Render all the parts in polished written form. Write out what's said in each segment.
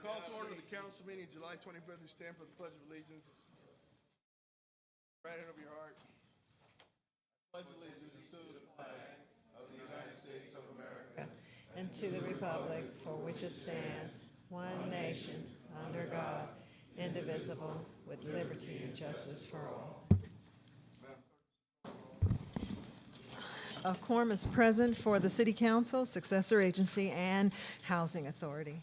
Call to order the council meeting July 25th. We stand for the Pledge of Allegiance. Right hand over your heart. Pledge allegiance to the flag of the United States of America and to the republic for which it stands, one nation, under God, indivisible, with liberty and justice for all. A quorum is present for the City Council, Successor Agency, and Housing Authority.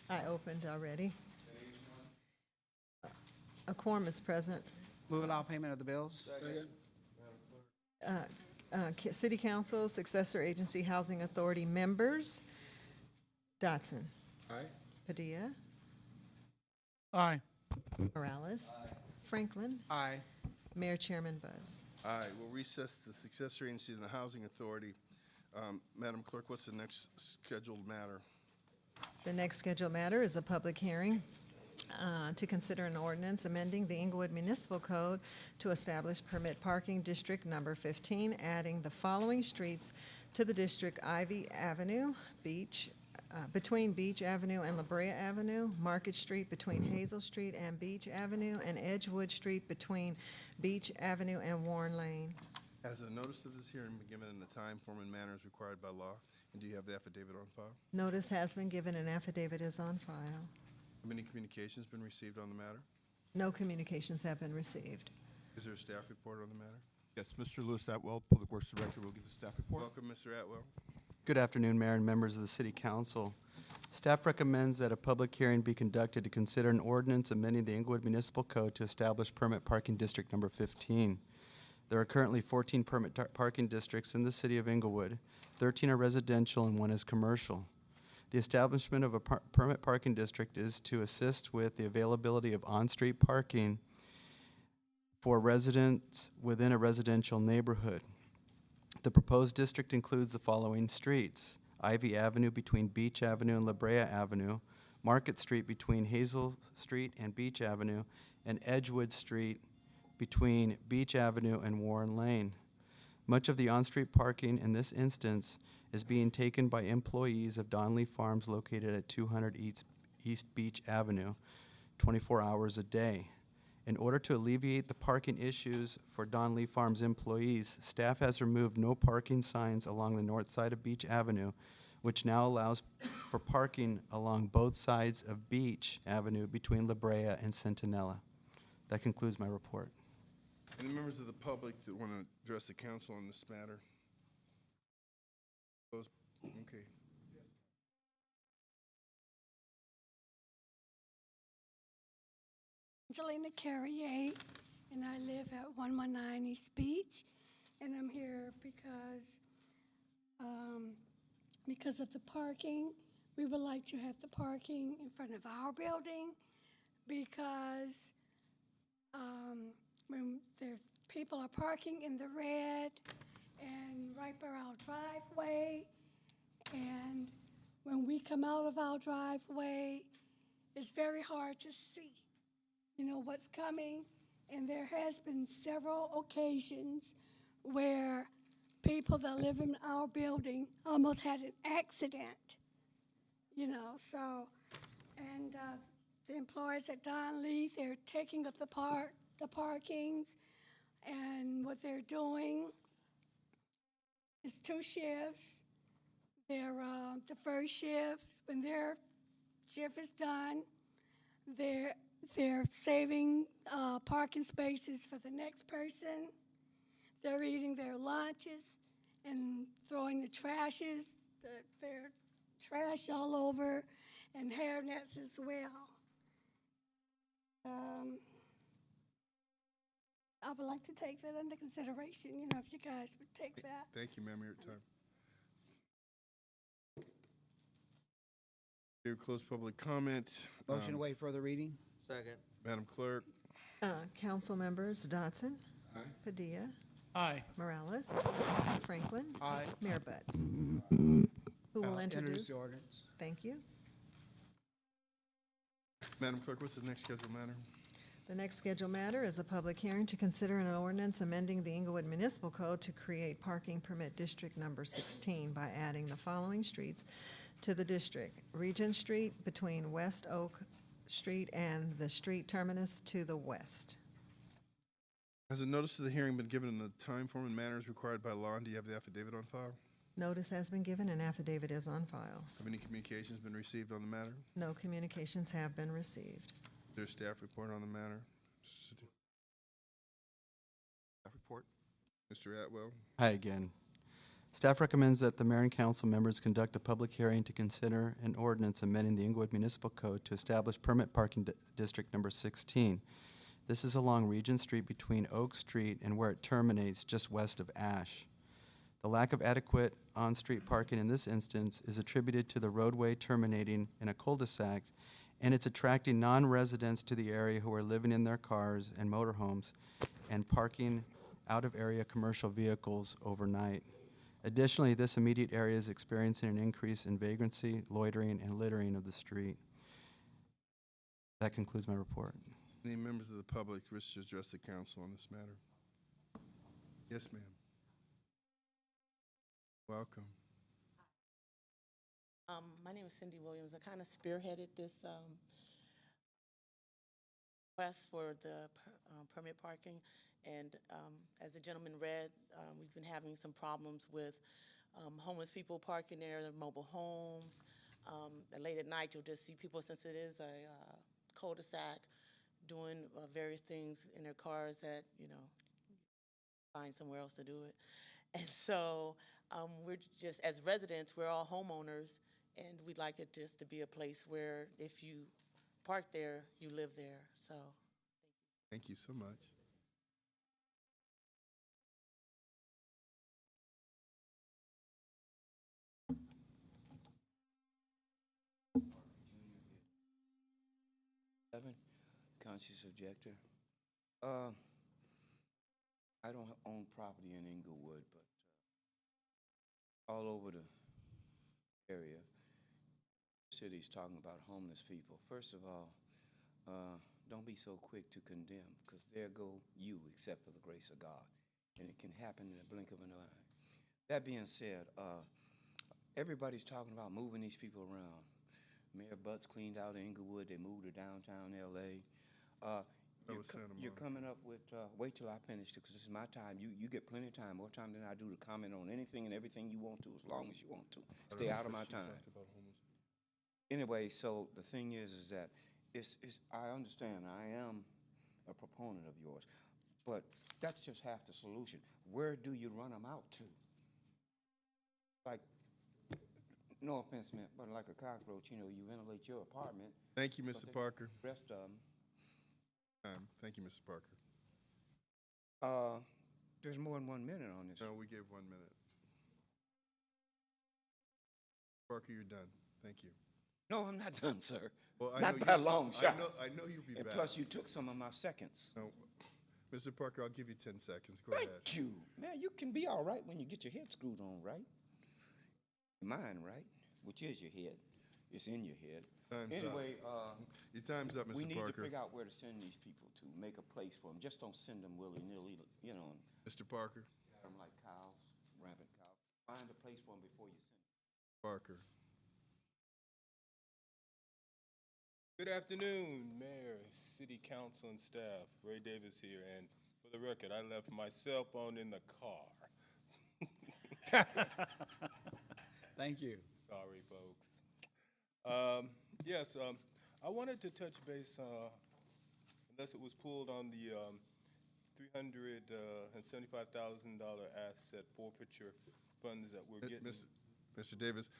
I opened already. A quorum is present. Move allow payment of the bills. City Council, Successor Agency, Housing Authority members. Dotson. Aye. Padilla. Aye. Morales. Franklin. Aye. Mayor Chairman Buds. Aye. We'll recess the Successor Agency and the Housing Authority. Madam Clerk, what's the next scheduled matter? The next scheduled matter is a public hearing to consider an ordinance amending the Inglewood Municipal Code to establish permit parking district number 15, adding the following streets to the district: Ivy Avenue, between Beach Avenue and La Brea Avenue, Market Street between Hazel Street and Beach Avenue, and Edgewood Street between Beach Avenue and Warren Lane. Has a notice of this hearing been given in the time, form, and manner as required by law? And do you have the affidavit on file? Notice has been given and affidavit is on file. Have any communications been received on the matter? No communications have been received. Is there a staff report on the matter? Yes, Mr. Lewis Atwell, Public Works Director, will give the staff report. Welcome, Mr. Atwell. Good afternoon, Mayor and members of the City Council. Staff recommends that a public hearing be conducted to consider an ordinance amending the Inglewood Municipal Code to establish permit parking district number 15. There are currently 14 permit parking districts in the city of Inglewood. 13 are residential and 1 is commercial. The establishment of a permit parking district is to assist with the availability of on-street parking for residents within a residential neighborhood. The proposed district includes the following streets: Ivy Avenue between Beach Avenue and La Brea Avenue, Market Street between Hazel Street and Beach Avenue, and Edgewood Street between Beach Avenue and Warren Lane. Much of the on-street parking in this instance is being taken by employees of Donley Farms located at 200 East Beach Avenue, 24 hours a day. In order to alleviate the parking issues for Donley Farms employees, staff has removed no parking signs along the north side of Beach Avenue, which now allows for parking along both sides of Beach Avenue between La Brea and Centinela. That concludes my report. Any members of the public that want to address the council on this matter? Those, okay. Angelina Carrier, and I live at 119 East Beach, and I'm here because of the parking. We would like to have the parking in front of our building because when people are parking in the red and right by our driveway, and when we come out of our driveway, it's very hard to see, what's coming. And there has been several occasions where people that live in our building almost had an accident, so, and the employees at Don Lee, they're taking up the parkings, and what they're doing is 2 shifts. They're the first shift, when their shift is done, they're saving parking spaces for the next person. They're eating their lunches and throwing the their trash all over, and hair nets as well. I would like to take that into consideration, if you guys would take that. Thank you, ma'am, your time. Here, close public comment. Motion to waive further reading. Second. Madam Clerk. Council members Dotson. Aye. Padilla. Aye. Morales. Franklin. Aye. Mayor Buds. Who will introduce? the ordinance. Thank you. Madam Clerk, what's the next scheduled matter? The next scheduled matter is a public hearing to consider an ordinance amending the Inglewood Municipal Code to create parking permit district number 16 by adding the following streets to the district: Regent Street between West Oak Street and the street terminus to the west. Has a notice of the hearing been given in the time, form, and manners required by law, and do you have the affidavit on file? Notice has been given and affidavit is on file. Have any communications been received on the matter? No communications have been received. Is there a staff report on the matter? Staff report. Mr. Atwell? Hi again. Staff recommends that the mayor and council members conduct a public hearing to consider an ordinance amending the Inglewood Municipal Code to establish permit parking district number 16. This is along Regent Street between Oak Street and where it terminates just west of Ash. The lack of adequate on-street parking in this instance is attributed to the roadway terminating in a cul-de-sac, and it's attracting non-residents to the area who are living in their cars and motorhomes and parking out-of-area commercial vehicles overnight. Additionally, this immediate area is experiencing an increase in vagrancy, loitering, and littering of the street. That concludes my report. Any members of the public wish to address the council on this matter? Yes, ma'am. Welcome. My name is Cindy Williams. I kind of spearheaded this request for the permit parking. And as the gentleman read, we've been having some problems with homeless people parking their mobile homes. And late at night, you'll just see people, since it is a cul-de-sac, doing various things in their cars that, find somewhere else to do it. And so we're just, as residents, we're all homeowners, and we'd like it just to be a place where if you park there, you live there. So Thank you so much. Conscious objector. I don't own property in Inglewood, but all over the area, cities talking about homeless people. First of all, don't be so quick to condemn, because there go you, except for the grace of God, and it can happen in the blink of an eye. That being said, everybody's talking about moving these people around. Mayor Butts cleaned out Inglewood. They moved to downtown L.A. You're coming up with, wait till I finish, because this is my time. You get plenty of time, more time than I do to comment on anything and everything you want to, as long as you want to. Stay out of my time. Anyway, so the thing is that I understand, I am a proponent of yours, but that's just half the solution. Where do you run them out to? Like, no offense, man, but like a cockroach, you ventilate your apartment. Thank you, Mr. Parker. Rest of them. Thank you, Mr. Parker. There's more than 1 minute on this. No, we gave 1 minute. Parker, you're done. Thank you. No, I'm not done, sir. Well, Not by a long shot. I know you'll be And back. plus, you took some of my seconds. No, Mr. Parker, I'll give you 10 seconds. Go ahead. Thank you. Man, you can be all right when you get your head screwed on, right? Mine, right? Which is your head. It's in your head. Time's Anyway, Your time's up, Mr. we need Parker. to figure out where to send these people to, make a place for them. Just don't send them willy-nilly, and Mr. Parker. have them like cows, rabbit cows. Find a place for them before you send them. Parker. Good afternoon, Mayor, City Council, and staff. Ray Davis here, and for the record, I left my cell phone in the car. Thank you. Sorry, folks. Yes, I wanted to touch base, unless it was pulled on the $375,000 asset forfeiture funds that we're getting. Mr. Davis,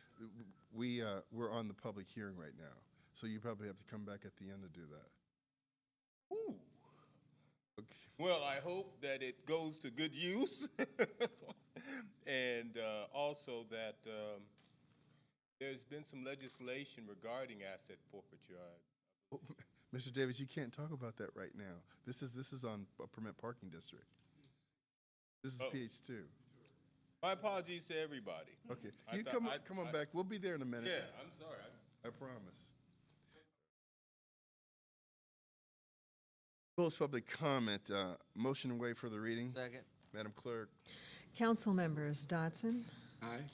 we're on the public hearing right now, so you probably have to come back at the end to do that. Ooh. Okay. Well, I hope that it goes to good use, and also that there's been some legislation regarding asset forfeiture. Oh, Mr. Davis, you can't talk about that right now. This is on a permit parking district. This is PH2. My apologies to everybody. Okay, I you thought- come on back. We'll be there in a minute. Yeah, I'm sorry. I promise. Close public comment. Motion to waive further reading. Second. Madam Clerk. Council members Dodson, Aye.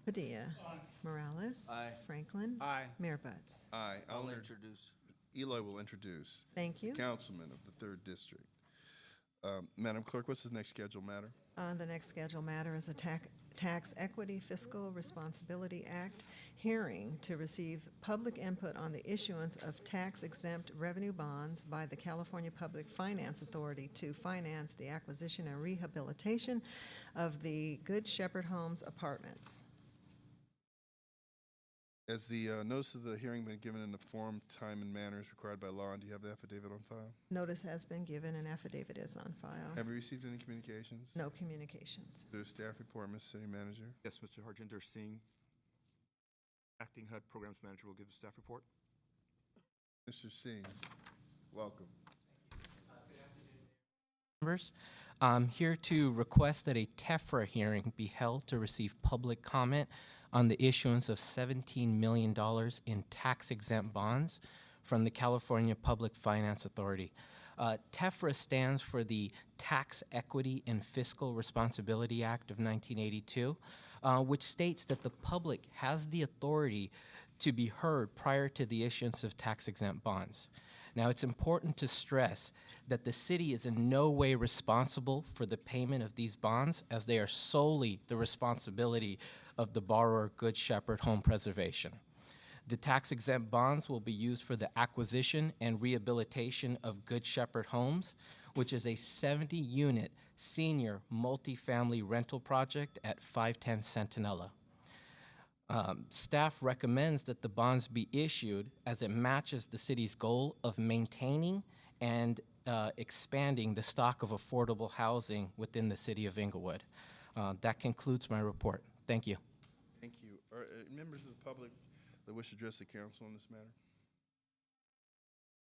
Padilla, Morales. Aye. Franklin. Aye. Mayor Butts. Aye. I'll introduce. Eloy will introduce. Thank you. Councilman of the 3rd District. Madam Clerk, what's the next scheduled matter? The next scheduled matter is a Tax Equity Fiscal Responsibility Act hearing to receive public input on the issuance of tax-exempt revenue bonds by the California Public Finance Authority to finance the acquisition and rehabilitation of the Good Shepherd Homes apartments. Has the notice of the hearing been given in the form, time, and manner as required by law? And do you have the affidavit on file? Notice has been given and affidavit is on file. Have you received any communications? No communications. There's staff report, Ms. City Manager. Yes, Mr. Harjinder Singh, Acting HUD Programs Manager, will give the staff report. Mr. Sings, welcome. Members, I'm here to request that a TEFRA hearing be held to receive public comment on the issuance of $17 million in tax-exempt bonds from the California Public Finance Authority. TEFRA stands for the Tax Equity and Fiscal Responsibility Act of 1982, which states that the public has the authority to be heard prior to the issuance of tax-exempt bonds. Now, it's important to stress that the city is in no way responsible for the payment of these bonds, as they are solely the responsibility of the borrower, Good Shepherd Home Preservation. The tax-exempt bonds will be used for the acquisition and rehabilitation of Good Shepherd Homes, which is a 70-unit senior multifamily rental project at 510 Centinela. Staff recommends that the bonds be issued as it matches the city's goal of maintaining and expanding the stock of affordable housing within the city of Inglewood. That concludes my report. Thank you. Thank you. Are members of the public that wish to address the council on this matter?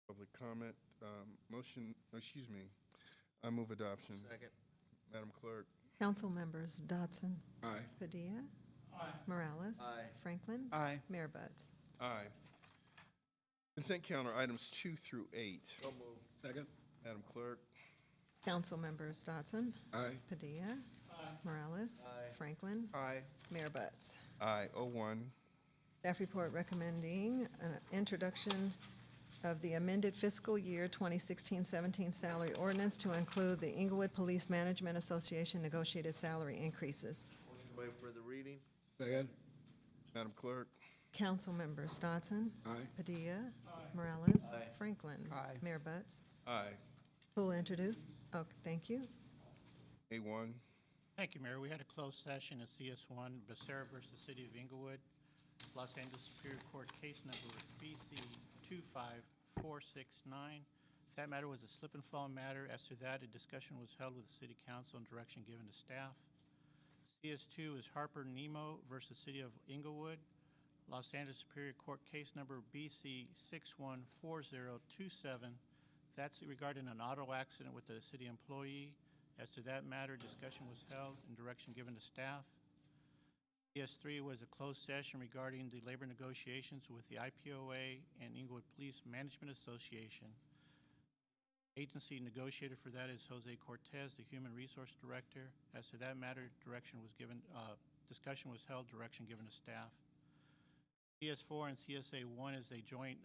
Public comment, I move adoption. Second. Madam Clerk. Council members Dodson, Aye. Padilla, Morales. Aye. Franklin. Aye. Mayor Butts. Aye. Consent calendar items 2 through 8. So moved. Second. Madam Clerk. Council members Dodson, Aye. Padilla, Morales. Aye. Franklin. Aye. Mayor Butts. Aye. 01. Staff report recommending an introduction of the amended fiscal year 2016-17 salary ordinance to include the Inglewood Police Management Association negotiated salary increases. Motion to waive further reading. Second. Madam Clerk. Council members Dodson, Aye. Padilla, Morales. Aye. Franklin. Aye. Mayor Butts. Aye. Who will introduce? Oh, thank you. A1. Thank you, Mayor. We had a closed session at CS1, Becerra versus City of Inglewood, Los Angeles Superior Court case number BC 25469. That matter was a slip and fall matter. As to that, a discussion was held with the City Council and direction given to staff. CS2 is Harper Nemo versus City of Inglewood, Los Angeles Superior Court case number BC 614027. That's regarding an auto accident with a city employee. As to that matter, discussion was held and direction given to staff. CS3 was a closed session regarding the labor negotiations with the IPOA and Inglewood Police Management Association. Agency negotiator for that is Jose Cortez, the Human Resource Director. As to that matter, direction was given, discussion was held, direction given to staff. CS4 and CSA1 is a joint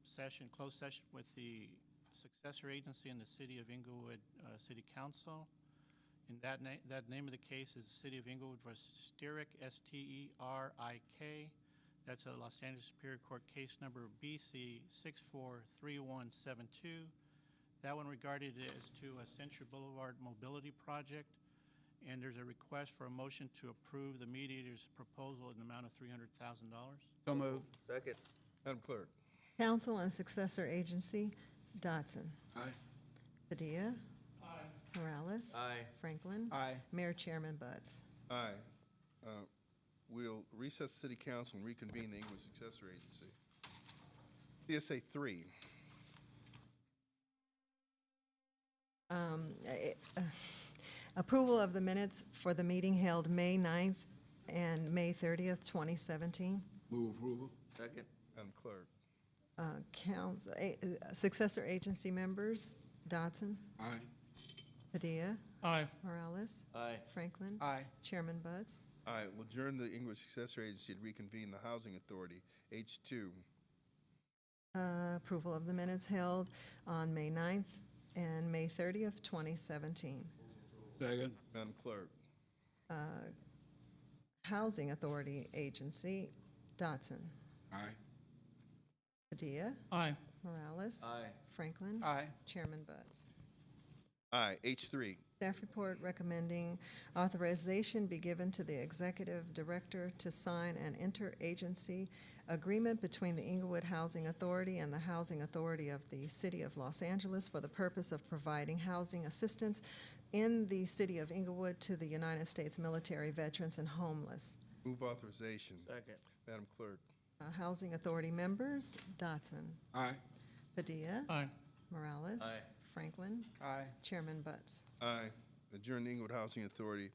session, closed session with the successor agency in the City of Inglewood City Council. And that name of the case is the City of Inglewood versus Sterik, S-T-E-R-I-K. That's a Los Angeles Superior Court case number BC 643172. That one regarded as to a Century Boulevard Mobility Project. And there's a request for a motion to approve the mediator's proposal in the amount of $300,000. So moved. Second. Madam Clerk. Council and successor agency Dodson, Aye. Padilla, Morales. Aye. Franklin. Aye. Mayor Chairman Butts. Aye. We'll recess the City Council and reconvene the Inglewood Successor Agency. CSA 3. Approval of the minutes for the meeting held May 9th and May 30th, 2017. Move approval. Second. Madam Clerk. Successor agency members Dodson, Aye. Padilla, Aye. Morales, Aye. Franklin, Aye. Chairman Buds. Aye. Will adjourn the Inglewood Successor Agency to reconvene the Housing Authority. H2. Approval of the minutes held on May 9th and May 30th, 2017. Second. Madam Clerk. Housing Authority Agency, Dodson, Aye. Padilla, Aye. Morales, Aye. Franklin, Aye. Chairman Buds. Aye. H3. Staff report recommending authorization be given to the executive director to sign an interagency agreement between the Inglewood Housing Authority and the Housing Authority of the City of Los Angeles for the purpose of providing housing assistance in the city of Inglewood to the United States military veterans and homeless. Move authorization. Second. Madam Clerk. Housing Authority members, Dodson, Aye. Padilla, Aye. Morales, Aye. Franklin, Aye. Chairman Butts. Aye. Adjourn the Inglewood Housing Authority,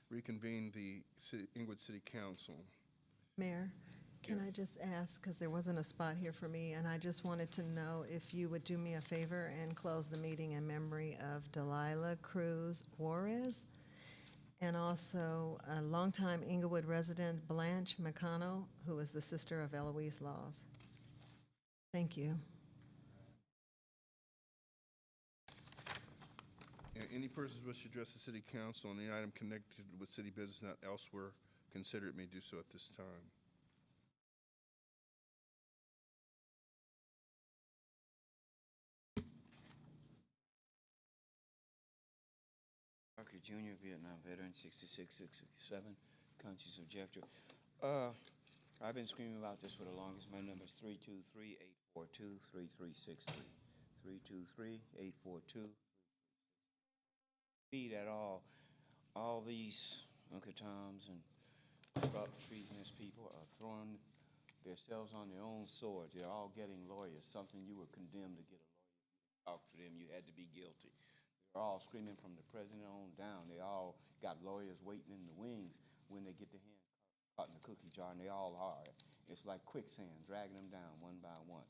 reconvene the Inglewood City Council. Mayor, can I Yes. just ask, because there wasn't a spot here for me, and I just wanted to know if you would do me a favor and close the meeting in memory of Delilah Cruz Juarez, and also a longtime Inglewood resident, Blanche McConnell, who is the sister of Eloise Laws. Thank you. And any persons wish to address the City Council on any item connected with city business not elsewhere considered may do so at this time. Parker Jr., Vietnam veteran, 66, 67, conscious objector. I've been screaming about this for the longest. My number is 323-842-3363. 323-842. Be that all these Uncle Toms and corrupt, treasonous people are throwing themselves on their own sword. They're all getting lawyers, something you were condemned to get a lawyer. Talk to them, you had to be guilty. They're all screaming from the president on down. They all got lawyers waiting in the wings when they get their hand caught in the cookie jar, and they all are. It's like quicksand, dragging them down one by one.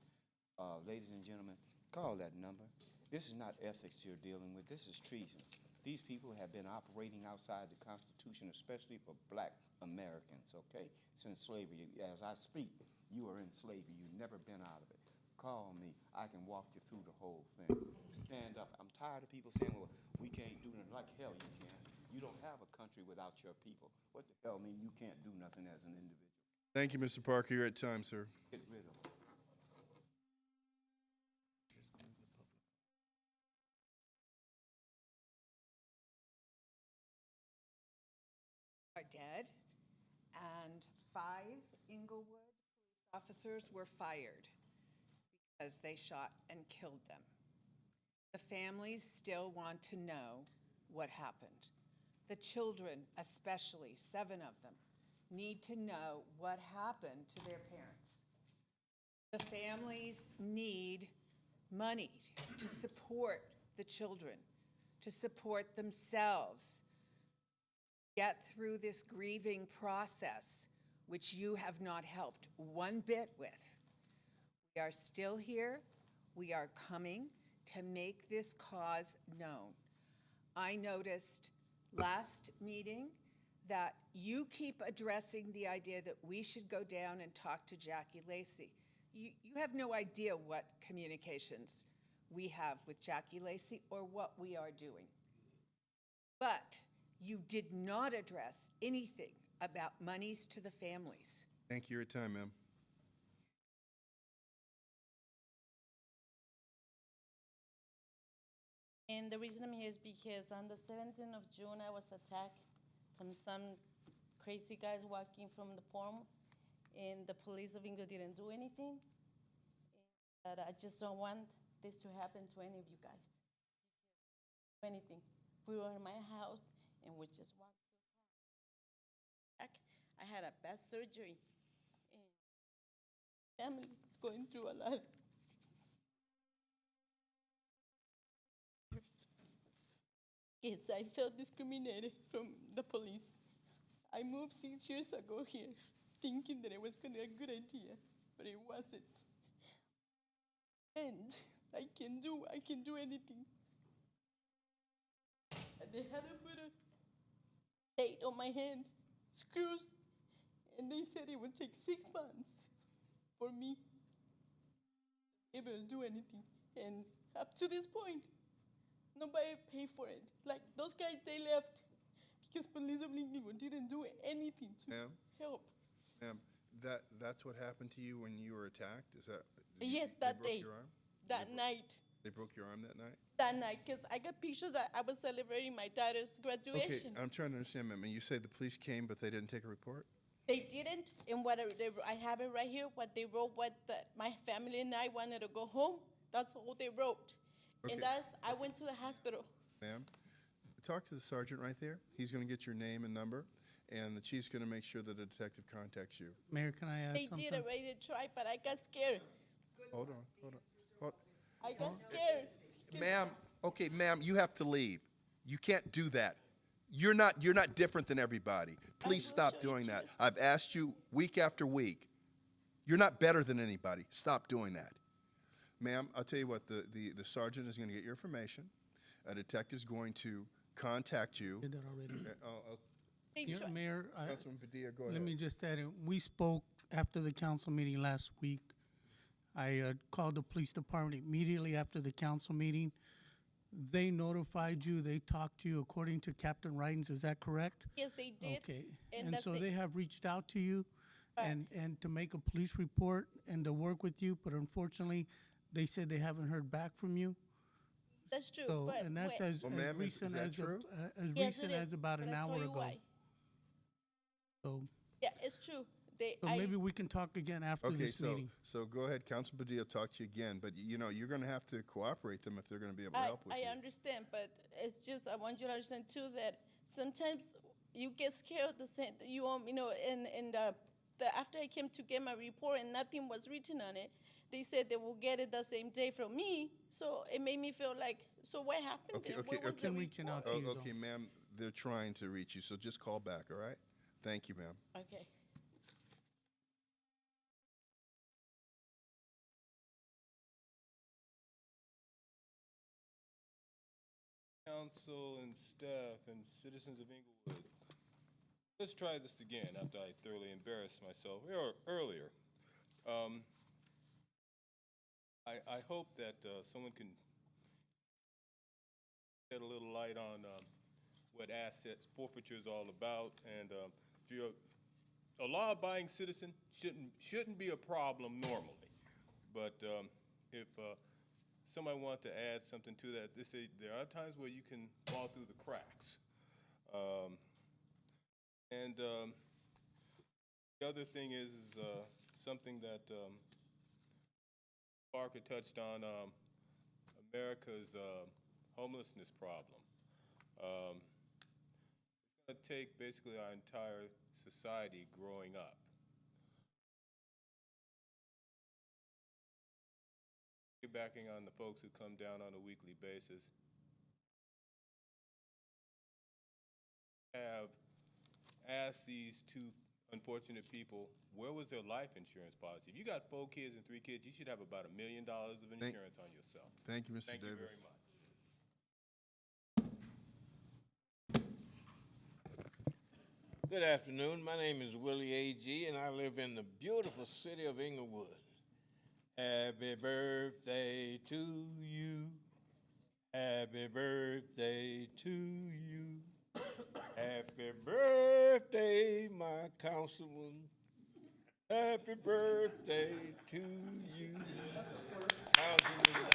Ladies and gentlemen, call that number. This is not ethics you're dealing with. This is treason. These people have been operating outside the Constitution, especially for black Americans, okay, since slavery. As I speak, you are in slavery. You've never been out of it. Call me. I can walk you through the whole thing. Stand up. I'm tired of people saying, well, we can't do nothing. Like hell you can. You don't have a country without your people. What the hell mean you can't do nothing as an individual? Thank you, Mr. Parker. You're at time, sir. Get rid of it. Are dead, and 5 Inglewood police officers were fired because they shot and killed them. The families still want to know what happened. The children, especially 7 of them, need to know what happened to their parents. The families need money to support the children, to support themselves, get through this grieving process, which you have not helped one bit with. We are still here. We are coming to make this cause known. I noticed last meeting that you keep addressing the idea that we should go down and talk to Jackie Lacey. You have no idea what communications we have with Jackie Lacey or what we are doing. But you did not address anything about monies to the families. Thank you. You're at time, ma'am. And the reason I'm here is because on the 17th of June, I was attacked from some crazy guys walking from the forum, and the police of Inglewood didn't do anything. But I just don't want this to happen to any of you guys. Anything. We were in my house, and we just walked to the car. I had a bad surgery, and family is going through a lot. Yes, I felt discriminated from the police. I moved 6 years ago here, thinking that it was going to be a good idea, but it wasn't. And I can do anything They had to put a date on my hand, screws, and they said it would take 6 months for me to be able to do anything. And up to this point, nobody paid for it. Like those guys, they left because police of Inglewood didn't do anything to Ma'am? help. Ma'am, that's what happened to you when you were attacked? Is that? Yes, they that broke day, your arm? that night. They broke your arm that night? That night, because I got pictures that I was celebrating my daughter's graduation. Okay, I'm trying to understand, ma'am. And you say the police came, but they didn't take a report? They didn't, and what I have it right here, what they wrote, my family and I wanted to go home. That's all they wrote. Okay. And I went to the hospital. Ma'am, talk to the sergeant right there. He's going to get your name and number, and the chief's going to make sure that a detective contacts you. Mayor, can I add They something? did already try, but I got scared. Hold on. I got scared. Ma'am, okay, ma'am, you have to leave. You can't do that. You're not different than everybody. Please stop doing that. I've asked you week after week. You're not better than anybody. Stop doing that. Ma'am, I'll tell you what, the sergeant is going to get your information. A detective's going to contact you. Did that already. They Yeah, tried. Mayor, Councilman Padilla, go ahead. let me just add, we spoke after the council meeting last week. I called the police department immediately after the council meeting. They notified you, they talked to you according to Captain Writings, is that correct? Yes, they did. Okay, And and that's so it. they have reached out to you Right. and to make a police report and to work with you, but unfortunately, they said they haven't heard back from you. That's true. So, but and that's wait. as Well, ma'am, is recent that as, true? as Yes, it recent as is, about but an I'll tell hour you ago. why. So, Yeah, it's true. so maybe we can talk again after Okay, this meeting. so go ahead, Councilman Padilla, talk to you again, but you're going to have to cooperate them if they're going to be able to help with you. I understand, but it's just I want you to understand too that sometimes you get scared the same after I came to get my report and nothing was written on it, they said they will get it the same day from me. So it made me feel like, so what happened? Okay, then? okay, Where was okay. the Reaching out report? to you, Okay, ma'am, they're trying to reach you, so just call back, all right? Thank you, ma'am. Okay. Council and staff and citizens of Inglewood, let's try this again after I thoroughly embarrassed myself earlier. I hope that someone can shed a little light on what asset forfeiture is all about, and if you're a law-abiding citizen, shouldn't be a problem normally, but if somebody wants to add something to that, they say there are times where you can fall through the cracks. And the other thing is something that Parker touched on, America's homelessness problem. It's going to take basically our entire society growing up. Backing on the folks who come down on a weekly basis. Have asked these two unfortunate people, where was their life insurance policy? If you got 4 kids and 3 kids, you should have about $1 million of insurance on yourself. Thank you, Mr. Thank you Davis. very much. Good afternoon. My name is Willie A.G., and I live in the beautiful city of Inglewood. Happy birthday to you. Happy birthday to you. Happy birthday, my councilman. Happy birthday to you. Councilman.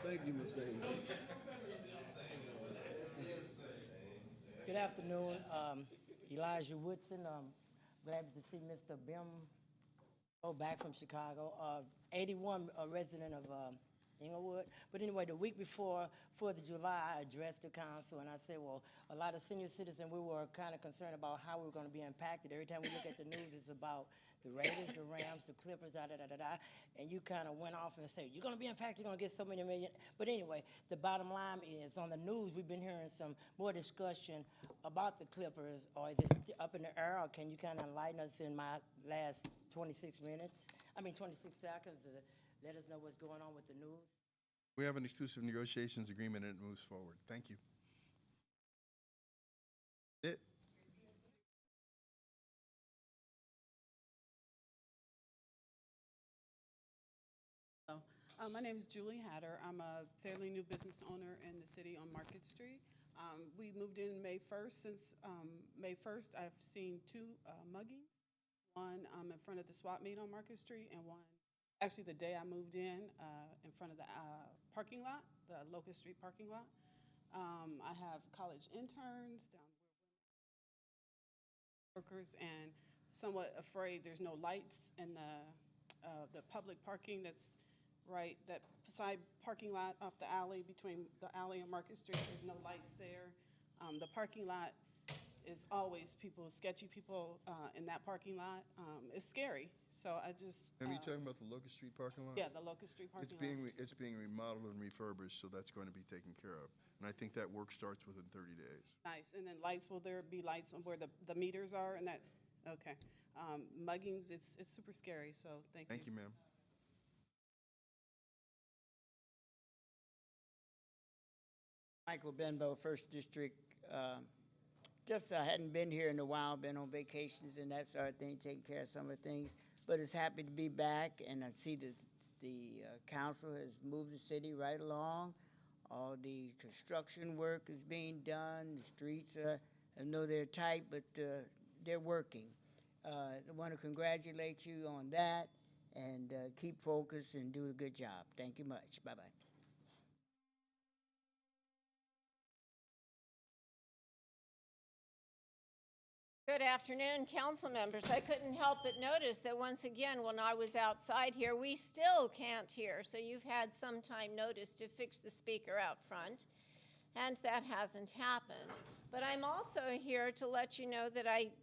Thank you, Ms. Davis. Good afternoon, Elijah Woodson. Glad to see Mr. Bim back from Chicago. 81, a resident of Inglewood. But anyway, the week before 4th of July, I addressed the council and I said, well, a lot of senior citizens, we were kind of concerned about how we were going to be impacted. Every time we look at the news, it's about the Raiders, the Rams, the Clippers, da-da-da-da-da. And you kind of went off and said, you're going to be impacted, you're going to get so many million. But anyway, the bottom line is, on the news, we've been hearing some more discussion about the Clippers. Or is it up in the air, or can you kind of enlighten us in my last 26 seconds? Let us know what's going on with the news. We have an exclusive negotiations agreement and it moves forward. Thank you. It. My name is Julie Hatter. I'm a fairly new business owner in the city on Market Street. We moved in May 1st. Since May 1st, I've seen two muggings. One in front of the swap meet on Market Street, and one actually the day I moved in front of the parking lot, the Locust Street parking lot. I have college interns, workers, and somewhat afraid there's no lights in the public parking that's right, that side parking lot off the alley, between the alley and Market Street. There's no lights there. The parking lot is always sketchy people in that parking lot. It's scary. So I just. Are you talking about the Locust Street parking lot? Yeah, the Locust Street parking lot. It's being remodeled and refurbished, so that's going to be taken care of. And I think that work starts within 30 days. Nice. And then lights, will there be lights on where the meters are and that? Okay. Muggings, it's super scary, so thank you. Thank you, ma'am. Michael Benbow, First District. Just hadn't been here in a while, been on vacations and that sort of thing, taking care of some of the things. But it's happy to be back, and I see that the council has moved the city right along. All the construction work is being done. The streets I know they're tight, but they're working. I want to congratulate you on that, and keep focused and do a good job. Thank you much. Bye-bye. Good afternoon, council members. I couldn't help but notice that once again, when I was outside here, we still can't hear. So you've had some time notice to fix the speaker out front, and that hasn't happened. But I'm also here to let you know that I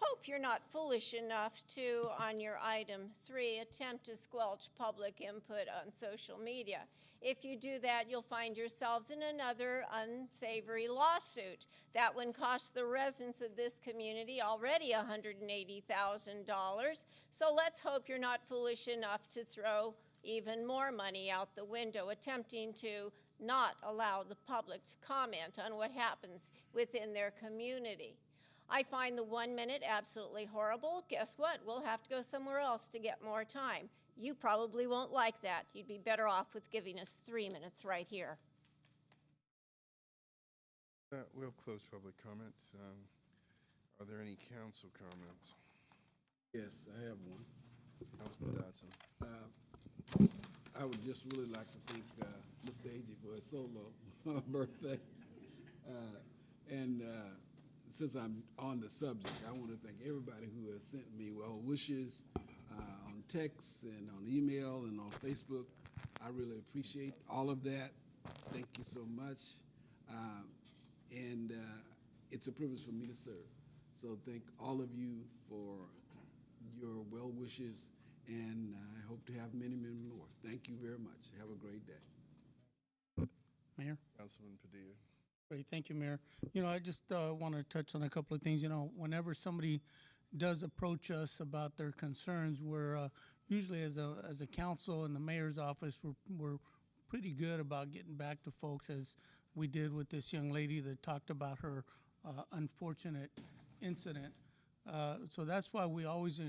hope you're not foolish enough to, on your item 3, attempt to squelch public input on social media. If you do that, you'll find yourselves in another unsavory lawsuit. That one cost the residents of this community already $180,000. So let's hope you're not foolish enough to throw even more money out the window, attempting to not allow the public to comment on what happens within their community. I find the 1 minute absolutely horrible. Guess what? We'll have to go somewhere else to get more time. You probably won't like that. You'd be better off with giving us 3 minutes right here. We'll close public comment. Are there any council comments? Yes, I have one. Councilman Dodson. I would just really like to thank Mr. Agee for his solo birthday. Since I'm on the subject, I want to thank everybody who has sent me well wishes on text and on email and on Facebook. I really appreciate all of that. Thank you so much. It's a privilege for me to serve. So thank all of you for your well wishes, and I hope to have many, many more. Thank you very much. Have a great day. Mayor? Councilman Padilla. Great, thank you, Mayor. You know, I just want to touch on a couple of things. You know, whenever somebody does approach us about their concerns, we're usually as a council and the mayor's office, we're pretty good about getting back to folks, as we did with this young lady that talked about her unfortunate incident. So that's why we always,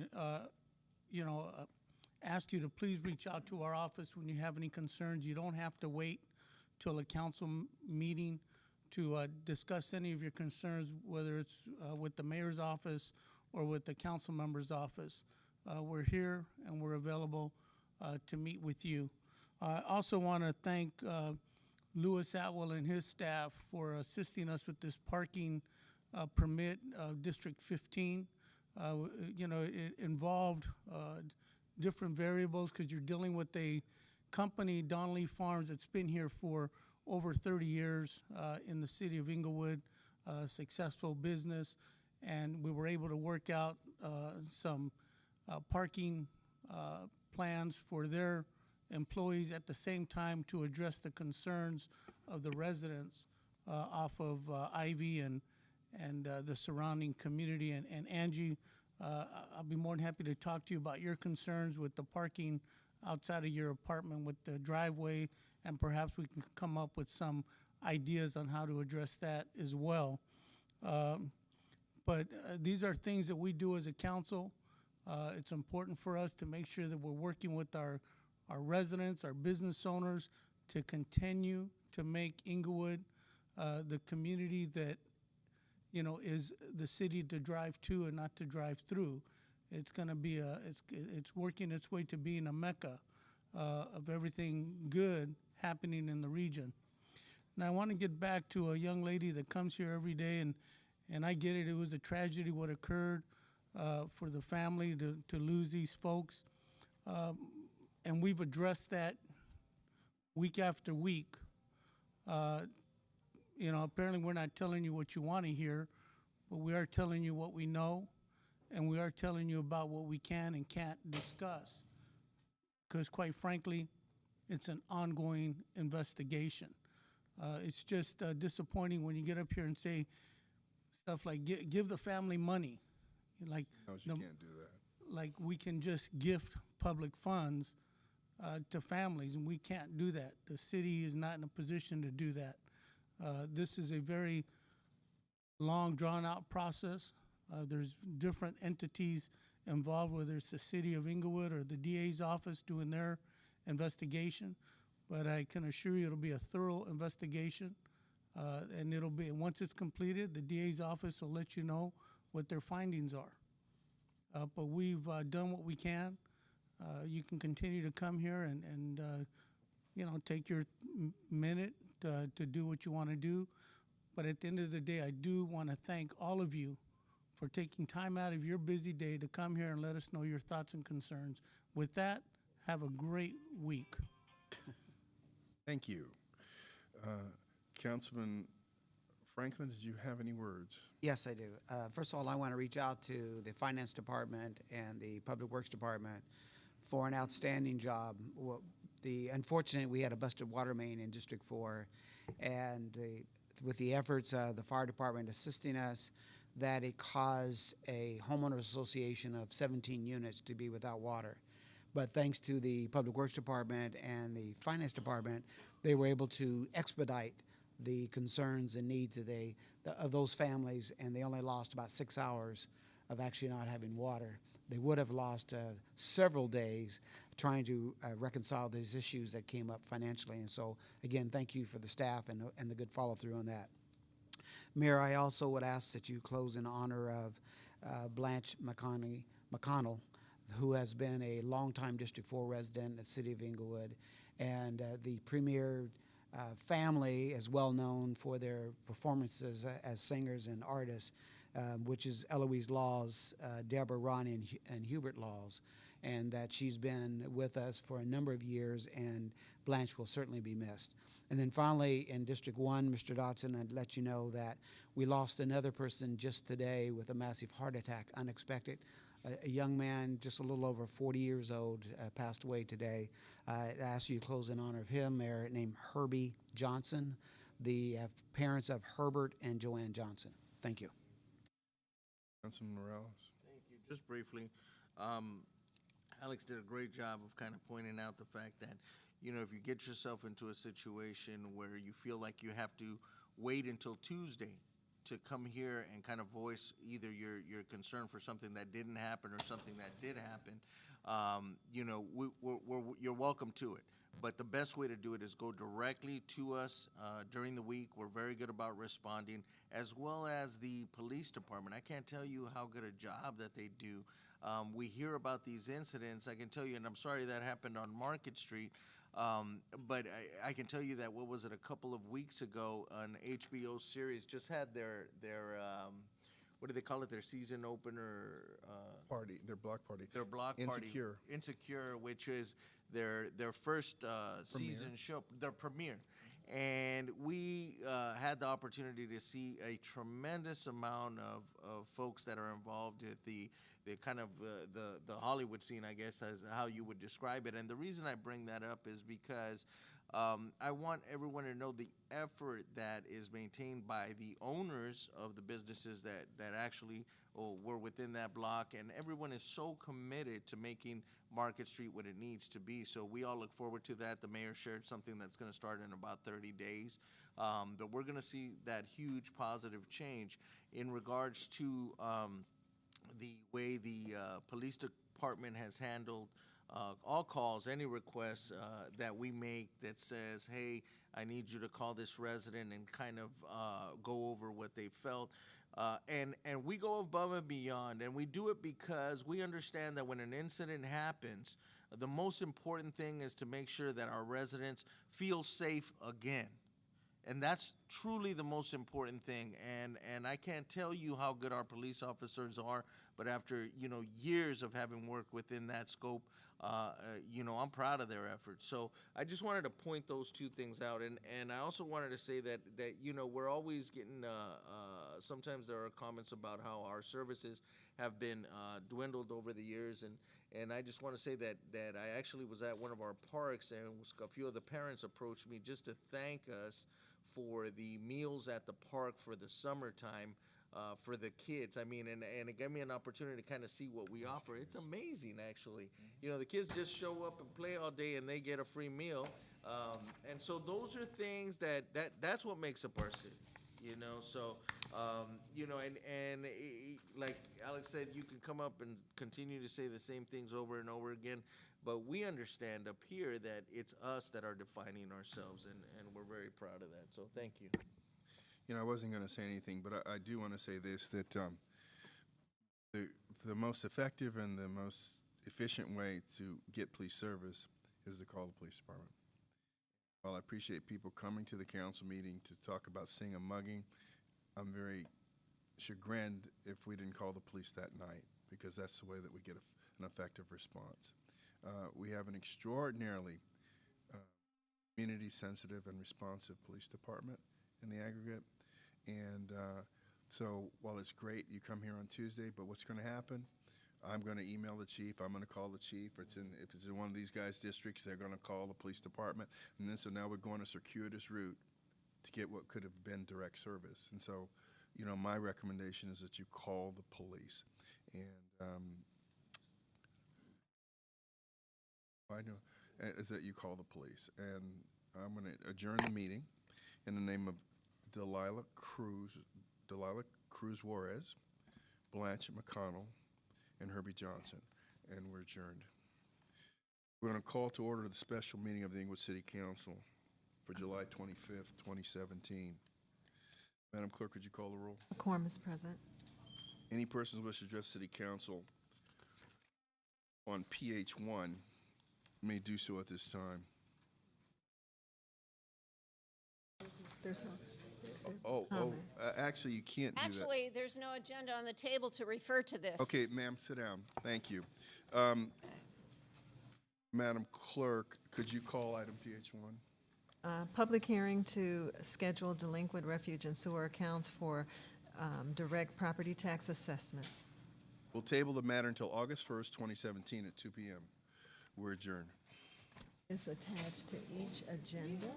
ask you to please reach out to our office when you have any concerns. You don't have to wait till a council meeting to discuss any of your concerns, whether it's with the mayor's office or with the council member's office. We're here and we're available to meet with you. I also want to thank Louis Atwell and his staff for assisting us with this parking permit, District 15. It involved different variables because you're dealing with a company, Donnelly Farms, that's been here for over 30 years in the city of Inglewood, successful business, and we were able to work out some parking plans for their employees at the same time to address the concerns of the residents off of Ivy and the surrounding community. And Angie, I'll be more than happy to talk to you about your concerns with the parking outside of your apartment with the driveway and perhaps we can come up with some ideas on how to address that as well. But these are things that we do as a council. It's important for us to make sure that we're working with our residents, our business owners, to continue to make Inglewood the community that, you know, is the city to drive to and not to drive through. It's going to be it's working its way to being a mecca of everything good happening in the region. Now, I want to get back to a young lady that comes here every day, and I get it. It was a tragedy what occurred for the family to lose these folks. And we've addressed that week after week. You know, apparently we're not telling you what you want to hear, but we are telling you what we know, and we are telling you about what we can and can't discuss. Because quite frankly, it's an ongoing investigation. It's just disappointing when you get up here and say stuff like, give the family money. Like, No, you can't do that. like we can just gift public funds to families, and we can't do that. The city is not in a position to do that. This is a very long, drawn-out process. There's different entities involved, whether it's the city of Inglewood or the DA's office doing their investigation. But I can assure you it'll be a thorough investigation, and it'll be, once it's completed, the DA's office will let you know what their findings are. But we've done what we can. You can continue to come here and you know, take your minute to do what you want to do. But at the end of the day, I do want to thank all of you for taking time out of your busy day to come here and let us know your thoughts and concerns. With that, have a great week. Thank you. Councilman Franklin, did you have any words? Yes, I do. First of all, I want to reach out to the Finance Department and the Public Works Department for an outstanding job. Unfortunately, we had a busted water main in District 4, and with the efforts of the fire department assisting us, that it caused a homeowners association of 17 units to be without water. But thanks to the Public Works Department and the Finance Department, they were able to expedite the concerns and needs of those families, and they only lost about 6 hours of actually not having water. They would have lost several days trying to reconcile these issues that came up financially. And so, again, thank you for the staff and the good follow-through on that. Mayor, I also would ask that you close in honor of Blanche McConnell, who has been a longtime District 4 resident in the city of Inglewood, and the premier family is well known for their performances as singers and artists, which is Eloise Laws, Deborah, Ronnie, and Hubert Laws, and that she's been with us for a number of years, and Blanche will certainly be missed. And then finally, in District 1, Mr. Dodson, I'd let you know that we lost another person just today with a massive heart attack, unexpected. A young man, just a little over 40 years old, passed away today. I'd ask you to close in honor of him, Mayor, named Herbie Johnson, the parents of Herbert and Joanne Johnson. Thank you. Councilman Morales. Thank you. Just briefly, Alex did a great job of kind of pointing out the fact that, you know, if you get yourself into a situation where you feel like you have to wait until Tuesday to come here and kind of voice either your concern for something that didn't happen or something that did happen, you know, you're welcome to it. But the best way to do it is go directly to us during the week. We're very good about responding, as well as the police department. I can't tell you how good a job that they do. We hear about these incidents. I can tell you, and I'm sorry that happened on Market Street, but I can tell you that, what was it, a couple of weeks ago, an HBO series just had their what do they call it, their season opener? Party, their block party. Their block party. Insecure, which is their first season show, their premiere. And we had the opportunity to see a tremendous amount of folks that are involved at the kind of the Hollywood scene, I guess, as how you would describe it. And the reason I bring that up is because I want everyone to know the effort that is maintained by the owners of the businesses that actually were within that block, and everyone is so committed to making Market Street what it needs to be. So we all look forward to that. The mayor shared something that's going to start in about 30 days. But we're going to see that huge positive change in regards to the way the police department has handled all calls, any requests that we make that says, hey, I need you to call this resident and kind of go over what they felt. And we go above and beyond, and we do it because we understand that when an incident happens, the most important thing is to make sure that our residents feel safe again. And that's truly the most important thing. And I can't tell you how good our police officers are, but after, years of having worked within that scope, I'm proud of their efforts. So I just wanted to point those two things out. And I also wanted to say that we're always getting, sometimes there are comments about how our services have been dwindled over the years. And I just want to say that I actually was at one of our parks, and a few of the parents approached me just to thank us for the meals at the park for the summertime for the kids. I mean, and it gave me an opportunity to kind of see what we offer. It's amazing, actually. The kids just show up and play all day, and they get a free meal. And so those are things that's what makes up our city. So, like Alex said, you can come up and continue to say the same things over and over again, but we understand up here that it's us that are defining ourselves, and we're very proud of that. So thank you. I wasn't going to say anything, but I do want to say this, that the most effective and the most efficient way to get police service is to call the police department. While I appreciate people coming to the council meeting to talk about seeing a mugging, I'm very chagrined if we didn't call the police that night, because that's the way that we get an effective response. We have an extraordinarily community-sensitive and responsive police department in the aggregate. And so while it's great you come here on Tuesday, but what's going to happen? I'm going to email the chief. I'm going to call the chief. If it's in one of these guys' districts, they're going to call the police department. And then so now we're going a circuitous route to get what could have been direct service. And so, my recommendation is that you call the police. And I know is that you call the police. And I'm going to adjourn the meeting in the name of Delilah Cruz Juarez, Blanche McConnell, and Herbie Johnson, and we're adjourned. We're going to call to order the special meeting of the Inglewood City Council for July 25th, 2017. Madam Clerk, could you call the roll? A quorum is present. Any persons who wish to address City Council on PH1 may do so at this time. There's no actually, you can't do that. Actually, there's no agenda on the table to refer to this. Okay, ma'am, sit down. Thank you. Madam Clerk, could you call item PH1? Public hearing to schedule delinquent refuge and sewer accounts for direct property tax assessment. We'll table the matter until August 1st, 2017 at 2 p.m. We're adjourned. It's attached to each agenda.